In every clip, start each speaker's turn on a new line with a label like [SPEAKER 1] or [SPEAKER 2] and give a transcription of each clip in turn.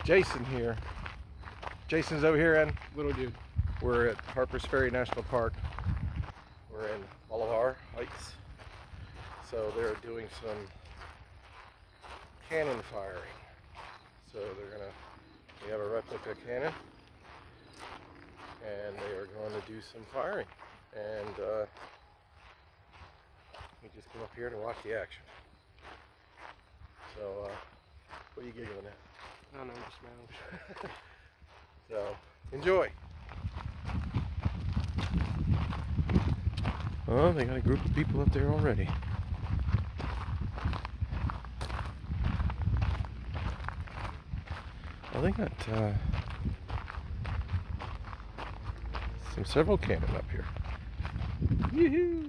[SPEAKER 1] Jason here. Jason's over here, and
[SPEAKER 2] Little dude.
[SPEAKER 1] we're at Harpers Ferry National Park. We're in Bolivar Heights. So they're doing some cannon firing. So we have a replica cannon, and they are going to do some firing. And we just come up here to watch the action. So, what are you giggling at?
[SPEAKER 2] I don't know, just smiling.
[SPEAKER 1] So, enjoy. Oh, they got a group of people up there already. Well, they got several cannon up here. Yoo-hoo!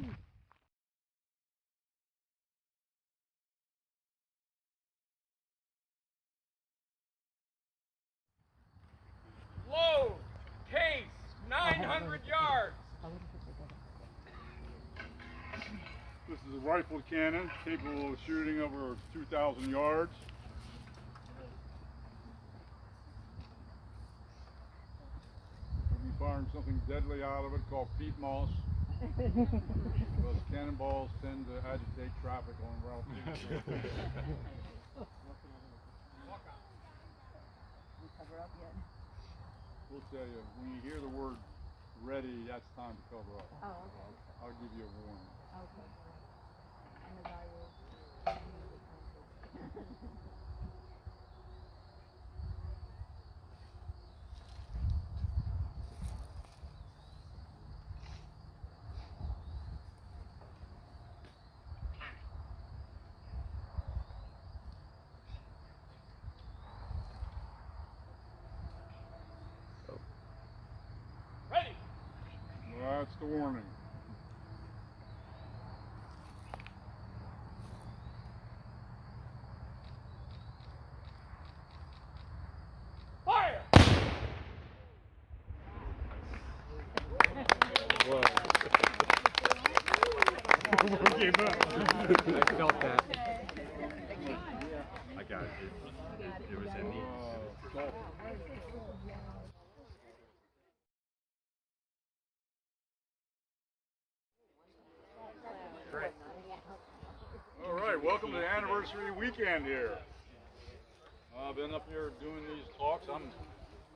[SPEAKER 3] Load, case, 900 yards.
[SPEAKER 4] This is a rifled cannon capable of shooting over 2,000 yards. We'll be firing something deadly out of it called peat moss. Because cannonballs tend to agitate traffic on Route 2. We'll tell you, when you hear the word ready, that's time to cover up.
[SPEAKER 5] Oh, okay.
[SPEAKER 4] I'll give you a warning.
[SPEAKER 5] Okay. And as I will.
[SPEAKER 3] Ready.
[SPEAKER 4] Well, that's the warning.
[SPEAKER 3] Fire.
[SPEAKER 1] Whoa.
[SPEAKER 2] I felt that.
[SPEAKER 6] I got it. It was in the.
[SPEAKER 1] Great.
[SPEAKER 4] All right, welcome to the anniversary weekend here. I've been up here doing these talks. I'm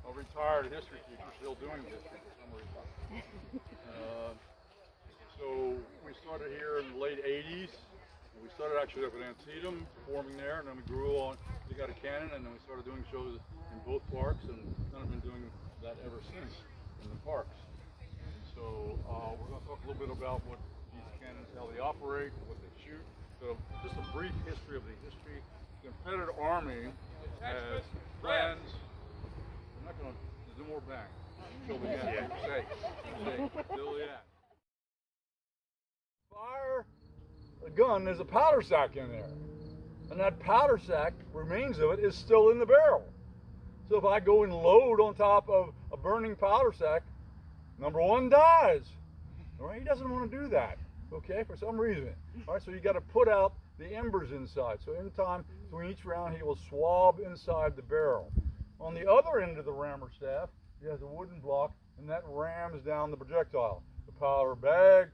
[SPEAKER 4] a retired history teacher, still doing history for some reason. So we started here in the late 80s. We started actually up at Antietam, performing there, and then we grew on. We got a cannon, and then we started doing shows in both parks, and kind of been doing that ever since in the parks. And so we're going to talk a little bit about what these cannons, how they operate, what they shoot. So just a brief history of the history. The Confederate Army has plans. I'm not going to. There's no more bang. Till the end. Say. Till the end. Fire a gun, there's a powder sack in there. And that powder sack, remains of it, is still in the barrel. So if I go and load on top of a burning powder sack, number one dies. All right, he doesn't want to do that, okay, for some reason. All right, so you got to put out the embers inside. So in time, between each round, he will swab inside the barrel. On the other end of the rammer staff, he has a wooden block, and that rams down the projectile. The powder bag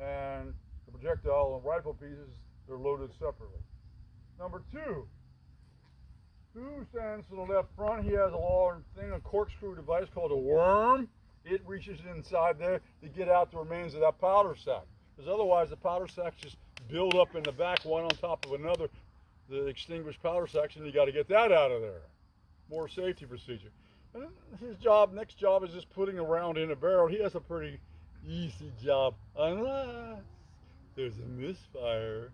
[SPEAKER 4] and the projectile and rifle pieces, they're loaded separately. Number two, who stands to the left front? He has a long thing, a corkscrew device called a worm. It reaches inside there to get out the remains of that powder sack. Because otherwise the powder sacks just build up in the back, one on top of another, the extinguished powder sacks, and you got to get that out of there. More safety procedure. And his next job is just putting a round in a barrel. He has a pretty easy job, unless there's a misfire.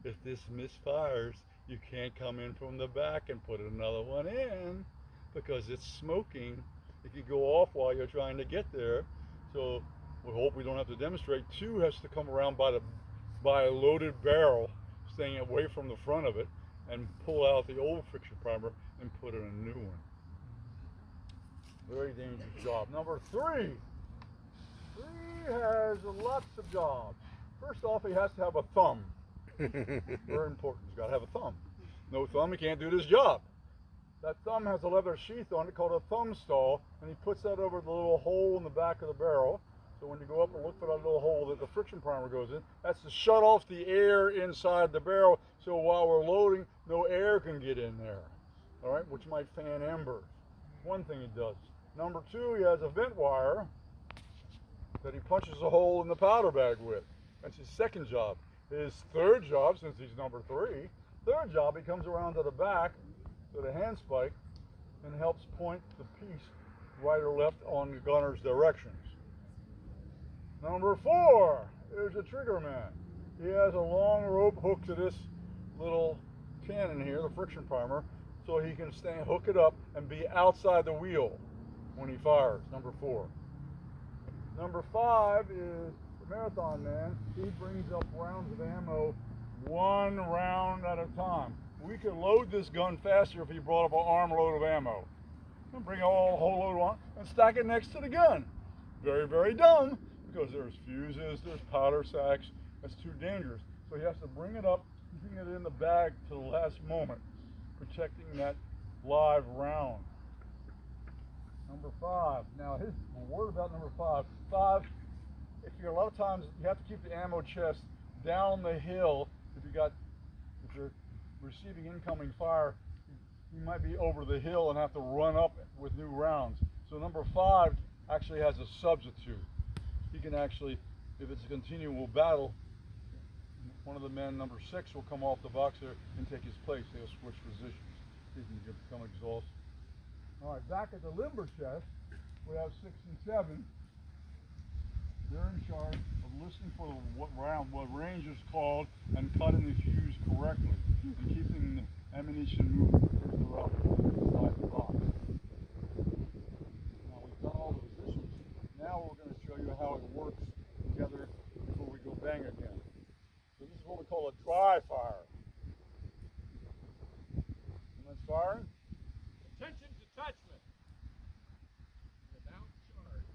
[SPEAKER 4] If this misfires, you can't come in from the back and put another one in because it's smoking. It could go off while you're trying to get there. So we hope we don't have to demonstrate. Two has to come around by a loaded barrel, staying away from the front of it, and pull out the old fixture primer and put in a new one. Very dangerous job. Number three. Three has lots of jobs. First off, he has to have a thumb. Very important. He's got to have a thumb. No thumb, he can't do this job. That thumb has a leather sheath on it called a thumb stall, and he puts that over the little hole in the back of the barrel. So when you go up and look for that little hole that the friction primer goes in, that's to shut off the air inside the barrel, so while we're loading, no air can get in there, all right, which might fan embers. One thing he does. Number two, he has a vent wire that he punches a hole in the powder bag with. That's his second job. His third job, since he's number three, third job, he comes around to the back to the handspike and helps point the piece right or left on the gunner's directions. Number four is a trigger man. He has a long rope hooked to this little cannon here, the friction primer, so he can hook it up and be outside the wheel when he fires. Number four. Number five is the marathon man. He brings up rounds of ammo one round at a time. We could load this gun faster if he brought up an armload of ammo. And bring a whole load on and stack it next to the gun. Very, very dumb, because there's fuses, there's powder sacks. That's too dangerous. So he has to bring it up, keeping it in the bag to the last moment, protecting that live round. Number five. Now, a word about number five. Five, a lot of times you have to keep the ammo chest down the hill. If you're receiving incoming fire, you might be over the hill and have to run up with new rounds. So number five actually has a substitute. He can actually, if it's a continual battle, one of the men, number six, will come off the box there and take his place. They'll switch positions. He can become exhausted. All right, back at the limber chest, we have 6 and 7. They're in charge of listening for what range is called, and cutting the fuse correctly, and keeping the ammunition moving throughout inside the box. Now we've done all the positions. Now we're going to show you how it works together before we go bang again. So this is what we call a dry fire. And then firing.
[SPEAKER 3] Attention detachment. Without charge.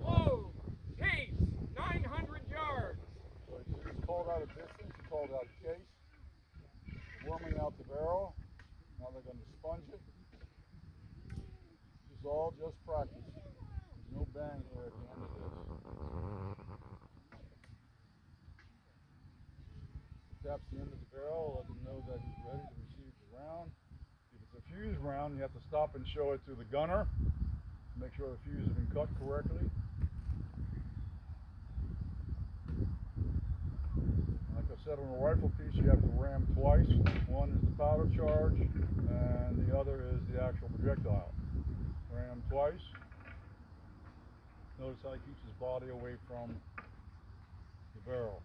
[SPEAKER 3] Load. Case. 900 yards.
[SPEAKER 4] So he's called out a distance, he called out chase. Warming out the barrel. Now they're going to sponge it. This is all just practice. There's no bang here at the end of this. Taps the end of the barrel, let them know that he's ready to receive the round. If it's a fuse round, you have to stop and show it to the gunner to make sure the fuse has been cut correctly. Like I said, on a rifle piece, you have to ram twice. One is the powder charge, and the other is the actual projectile. Ram twice. Notice how he keeps his body away from the barrel.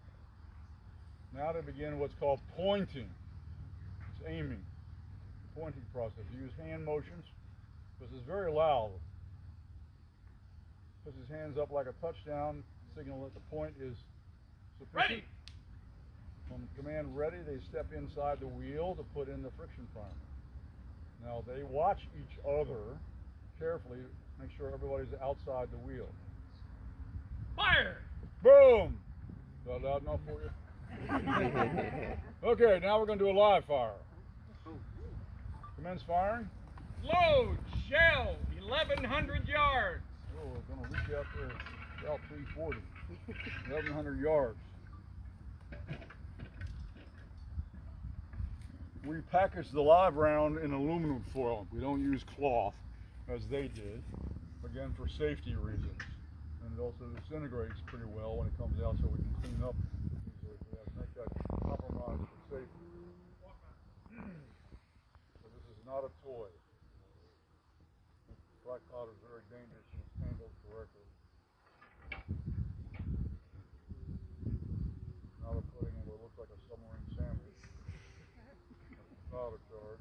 [SPEAKER 4] Now to begin what's called pointing. It's aiming. The pointing process. You use hand motions, because it's very loud. Puts his hands up like a touchdown, signal that the point is sufficient.
[SPEAKER 3] Ready.
[SPEAKER 4] From command ready, they step inside the wheel to put in the friction primer. Now they watch each other carefully, make sure everybody's outside the wheel.
[SPEAKER 3] Fire.
[SPEAKER 4] Boom! Is that loud enough for you? Okay, now we're going to do a live fire. Commence firing.
[SPEAKER 3] Load. Shell. 1,100 yards.
[SPEAKER 4] Oh, we're going to reach out there about 340. 1,100 yards. We package the live round in aluminum foil. We don't use cloth, as they did, again for safety reasons. And it also disintegrates pretty well when it comes out, so we can clean up easily. We have to make that compromise for safety. So this is not a toy. Black powder is very dangerous when it's handled correctly. Now they're putting in what looks like a submarine sandwich. Powder charge.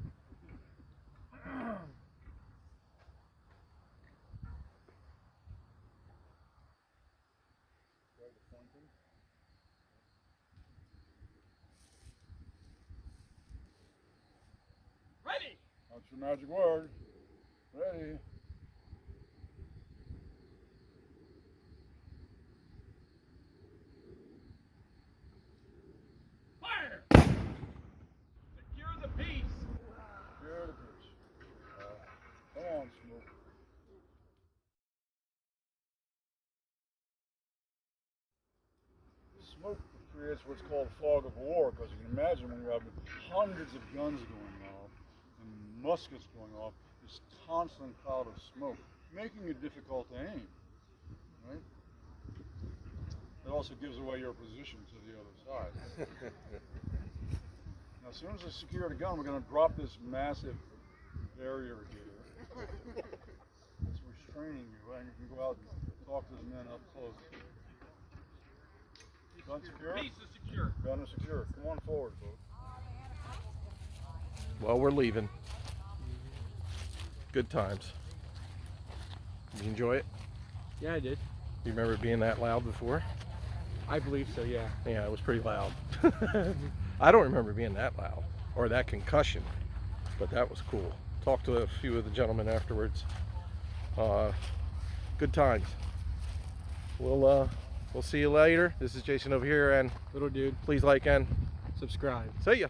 [SPEAKER 4] Okay, the pointing.
[SPEAKER 3] Ready.
[SPEAKER 4] That's your magic word. Ready.
[SPEAKER 3] Fire. Secure the piece.
[SPEAKER 4] smoke creates what's called fog of war, because you can imagine when you have hundreds of guns going off and muskets going off, this constant cloud of smoke, making it difficult to aim, right? It also gives away your position to the other side. Now, as soon as I secure the gun, we're going to drop this massive barrier here. It's restraining you, and you can go out and talk to the men up close. Gun secure?
[SPEAKER 3] Piece is secure.
[SPEAKER 4] Gun is secure. Come on forward, folks.
[SPEAKER 1] Well, we're leaving. Good times. Did you enjoy it?
[SPEAKER 2] Yeah, I did.
[SPEAKER 1] You remember it being that loud before?
[SPEAKER 2] I believe so, yeah.
[SPEAKER 1] Yeah, it was pretty loud. I don't remember being that loud or that concussion, but that was cool. Talked to a few of the gentlemen afterwards. Good times. We'll see you later. This is Jason over here, and
[SPEAKER 2] Little dude,
[SPEAKER 1] please like and
[SPEAKER 2] subscribe.
[SPEAKER 1] see ya.